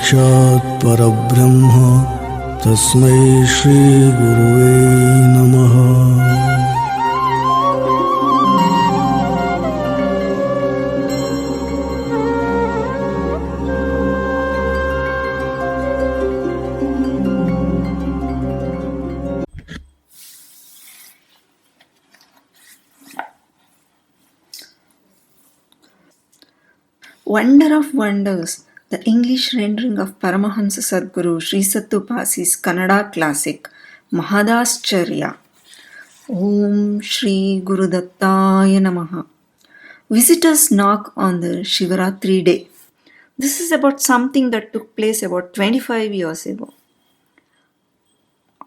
साक्षात् परब्रह्म तस्मै श्री गुरुवे नमः। Wonder of Wonders, the English rendering of Paramahamsa Sadguru SriSatupasi's Kannada classic Mahadascharya. Om Shri Guru Dattaya Namaha. Visitors knock on the Shivaratri day. This is about something that took place about 25 years ago.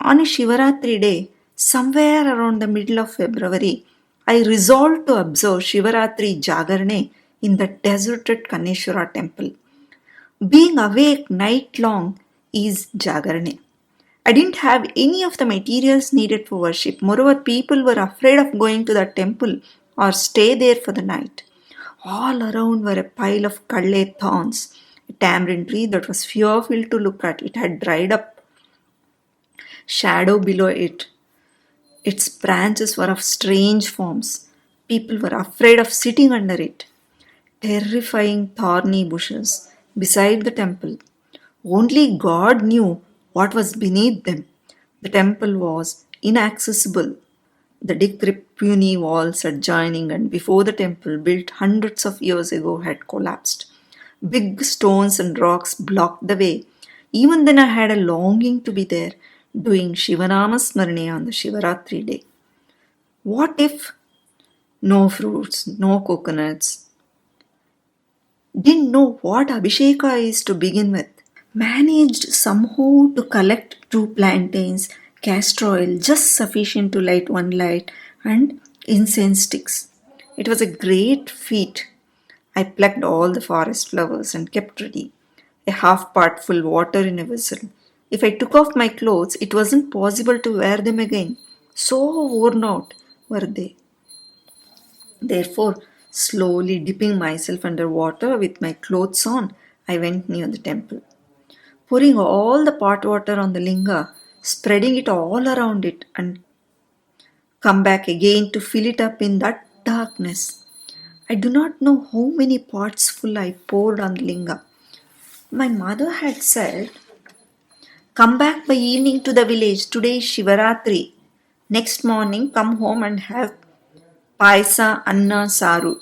On a Shivaratri day, somewhere around the middle of February, I resolved to observe Shivaratri Jagarane in the deserted Kanneshwara temple. Being awake night long is Jagarane. I didn't have any of the materials needed for worship. Moreover, people were afraid of going to the temple or stay there for the night. All around were a pile of kalle thorns, a tamarind tree that was fearful to look at. It had dried up. Shadow below it. Its branches were of strange forms. People were afraid of sitting under it. Terrifying thorny bushes beside the temple. Only God knew what was beneath them. The temple was inaccessible. The decrepit puny walls adjoining and before the temple, built hundreds of years ago, had collapsed. Big stones and rocks blocked the way. Even then I had a longing to be there, doing Shivanama Smarane on the Shivaratri day. What if? No fruits, no coconuts. Didn't know what Abhisheka is to begin with. Managed somehow to collect 2 plantains, castor oil just sufficient to light 1 light, and incense sticks. It was a great feat. I plucked all the forest flowers and kept ready. A half part full water in a vessel. If I took off my clothes, it wasn't possible to wear them again. So worn out were they. Therefore, slowly dipping myself under water with my clothes on, I went near the temple. Pouring all the pot water on the linga, spreading it all around it, and come back again to fill it up in that darkness. I do not know how many pots full I poured on the linga. My mother had said, "Come back by evening to the village. Today is Shivaratri. Next morning, come home and have paisa anna saru,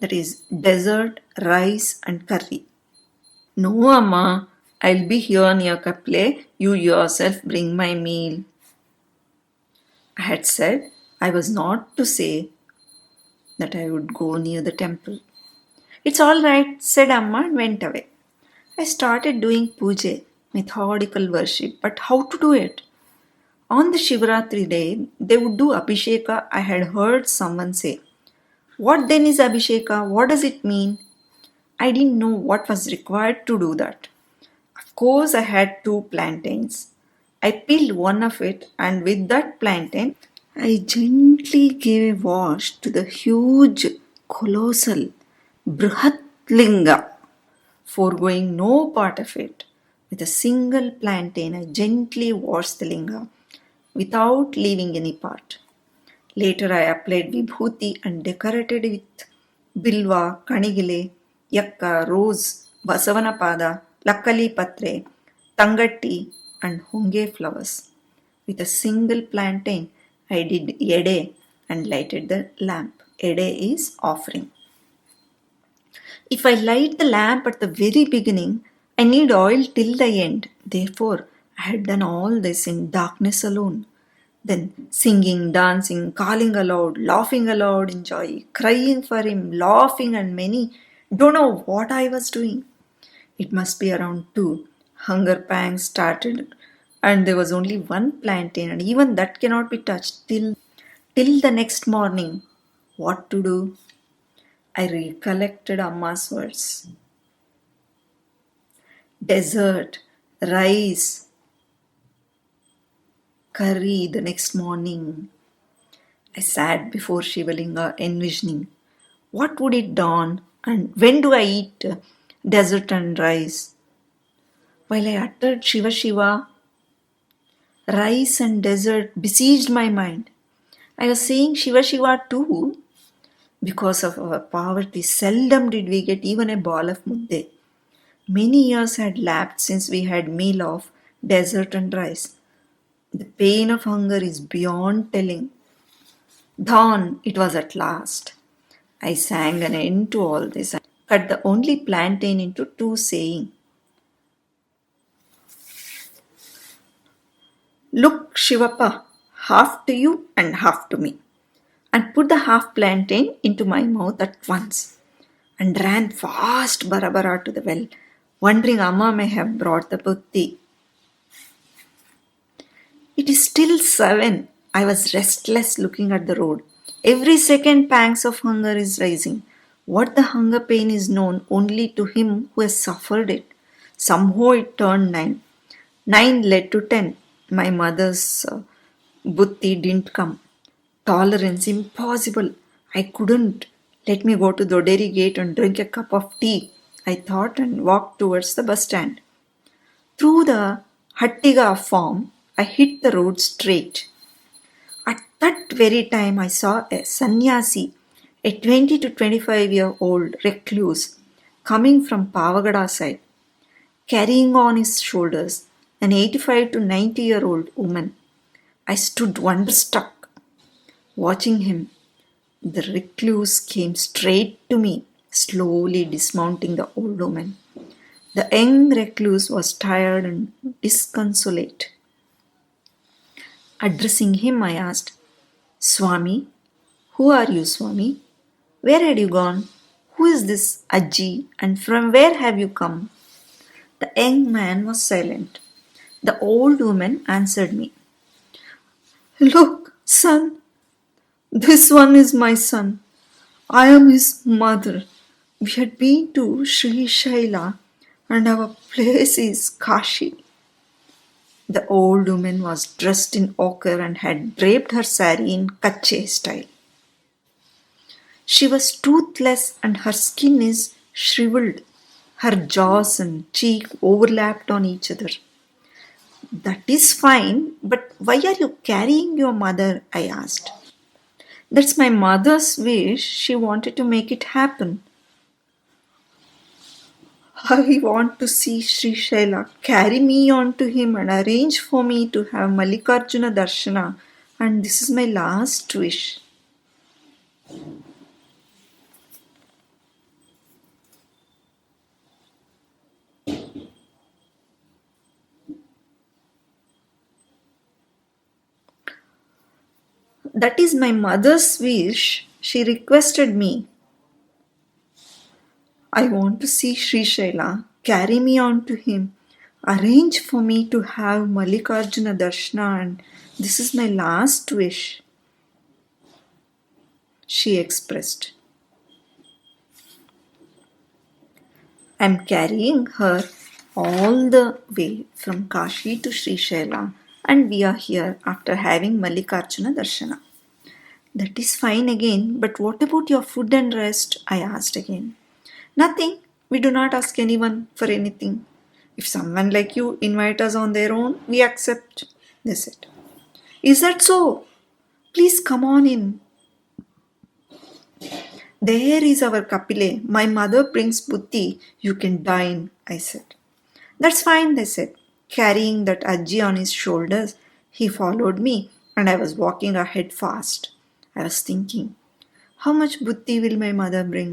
that is dessert, rice and curry." "No, Amma, I'll be here near Kaple. You yourself bring my meal." I had said I was not to say that I would go near the temple. "It's all right," said Amma and went away. I started doing puja, methodical worship, but how to do it? On the Shivaratri day, they would do Abhisheka, I had heard someone say. What then is Abhisheka? What does it mean? I didn't know what was required to do that. Of course, I had 2 plantains. I peeled one of it, and with that plantain, I gently gave a wash to the huge, colossal, Brihatlinga, foregoing no part of it. With a single plantain, I gently washed the linga, without leaving any part. Later I applied vibhuti and decorated with bilva, kanigile, yakka, rose, basavanapada, lakkali patre, tangatti and honge flowers. With a single plantain I did yede and lighted the lamp. Yede is offering. If I light the lamp at the very beginning, I need oil till the end. Therefore, I had done all this in darkness alone. Then singing, dancing, calling aloud, laughing aloud in joy, crying for him, laughing and many. Don't know what I was doing. It must be around 2. Hunger pangs started and there was only 1 plantain and even that cannot be touched till the next morning. What to do? I recollected Amma's words. Dessert, rice, curry the next morning. I sat before Shivalinga envisioning what would it dawn and when do I eat dessert and rice. While I uttered Shiva Shiva, rice and desert besieged my mind. I was saying Shiva Shiva too. Because of our poverty, seldom did we get even a ball of mudde. Many years had lapsed since we had meal of desert and rice. The pain of hunger is beyond telling. Dawn, it was at last. I sang an end to all this and cut the only plantain into two, saying, "Look, Shivappa, half to you and half to me," and put the half plantain into my mouth at once, and ran fast Barabara to the well, wondering Amma may have brought the butti. It is still 7. I was restless looking at the road. Every second pangs of hunger is rising. What the hunger pain is known only to him who has suffered it. Somehow it turned 9. 9 led to 10. My mother's butti didn't come. Tolerance impossible. I couldn't. Let me go to Doderi gate and drink a cup of tea, I thought, and walked towards the bus stand. Through the Hattiga farm, I hit the road straight. At that very time, I saw a sannyasi, a 20 to 25-year-old recluse, coming from Pavagada side, carrying on his shoulders an 85 to 90-year-old woman. I stood wonderstruck, watching him. The recluse came straight to me, slowly dismounting the old woman. The young recluse was tired and disconsolate. Addressing him, I asked, "Swami, who are you, Swami? Where had you gone? Who is this Ajji, and from where have you come?" The young man was silent. The old woman answered me, "Look, son, this one is my son. I am his mother. We had been to Sri Shaila, and our place is Kashi." The old woman was dressed in ochre and had draped her sari in Kache style. She was toothless and her skin is shriveled. Her jaws and cheek overlapped on each other. "That is fine, but why are you carrying your mother?" I asked. "That's my mother's wish. She wanted to make it happen. I want to see Sri Shaila. Carry me on to him and arrange for me to have Mallikarjuna Darshana, and this is my last wish." "That is my mother's wish. She requested me. I want to see Sri Shaila. Carry me on to him. Arrange for me to have Mallikarjuna Darshana, and this is my last wish," she expressed. "I am carrying her all the way from Kashi to Sri Shaila, and we are here after having Mallikarjuna Darshana." "That is fine again, but what about your food and rest?" I asked again. "Nothing. We do not ask anyone for anything. If someone like you invite us on their own, we accept," they said. "Is that so? Please come on in. There is our Kapile. My mother brings butti. You can dine," I said. "That's fine," they said. Carrying that Ajji on his shoulders, he followed me, and I was walking ahead fast. I was thinking, how much butti will my mother bring?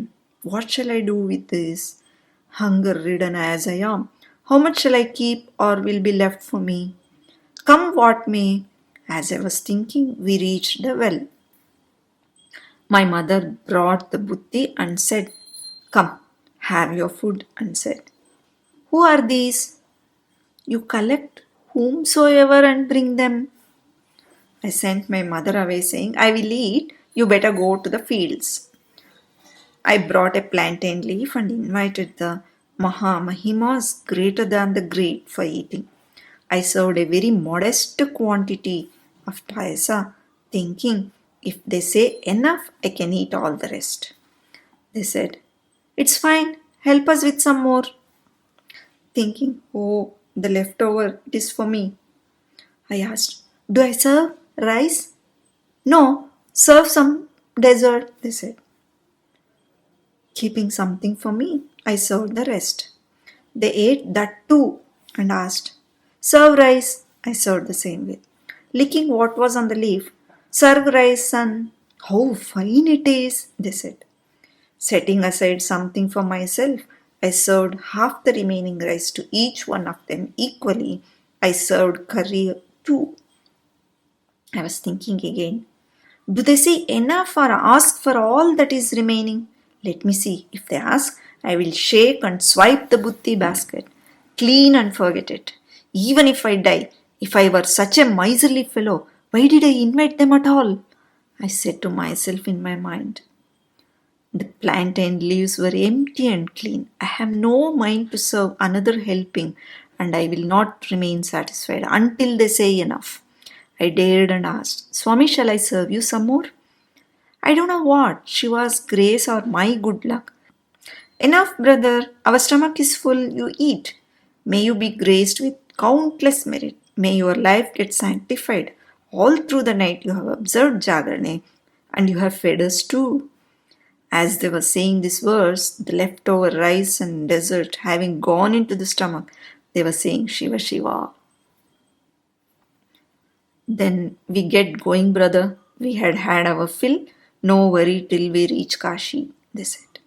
What shall I do with this? Hunger ridden as I am, how much shall I keep or will be left for me? Come what may. As I was thinking, we reached the well. My mother brought the butti and said, "Come, have your food," and said, "Who are these? You collect whomsoever and bring them." I sent my mother away saying, "I will eat, you better go to the fields." I brought a plantain leaf and invited the Mahamahimas greater than the great for eating. I served a very modest quantity of payasa, thinking, if they say enough, I can eat all the rest. They said, "It's fine, help us with some more." Thinking, oh, The leftover, it is for me. I asked, do I serve rice? No, serve some dessert, they said. Keeping something for me, I served the rest. They ate that too and asked, serve rice, I served the same way. Licking what was on the leaf, serve rice, son. How fine it is, they said. Setting aside something for myself, I served half the remaining rice to each one of them equally. I served curry too. I was thinking again. Do they say enough or ask for all that is remaining? Let me see. If they ask, I will shake and swipe the butti basket, clean and forget it. Even if I die, if I were such a miserly fellow, why did I invite them at all? I said to myself in my mind. The plantain leaves were empty and clean. I have no mind to serve another helping, and I will not remain satisfied until they say enough. I dared and asked, Swami, shall I serve you some more? I don't know what, Shiva's grace or my good luck. Enough, brother, our stomach is full, you eat. May you be graced with countless merit. May your life get sanctified. All through the night you have observed Jagarne, and you have fed us too. As they were saying this verse, the leftover rice and dessert having gone into the stomach, they were saying Shiva Shiva. Then we get going, brother. We had had our fill. No worry till we reach Kashi, they said.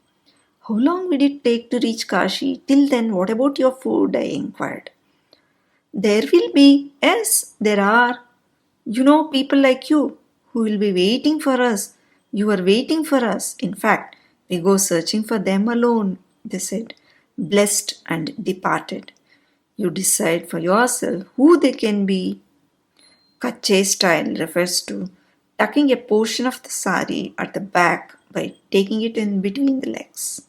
How long will it take to reach Kashi? Till then, what about your food? I inquired. There will be, yes, there are. People like you who will be waiting for us. You are waiting for us. In fact, we go searching for them alone, they said, blessed and departed. You decide for yourself who they can be. Kache style refers to tucking a portion of the sari at the back by taking it in between the legs.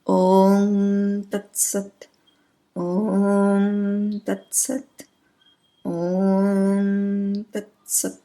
Om Tat Sat. Om Tat Sat. Om Tat Sat.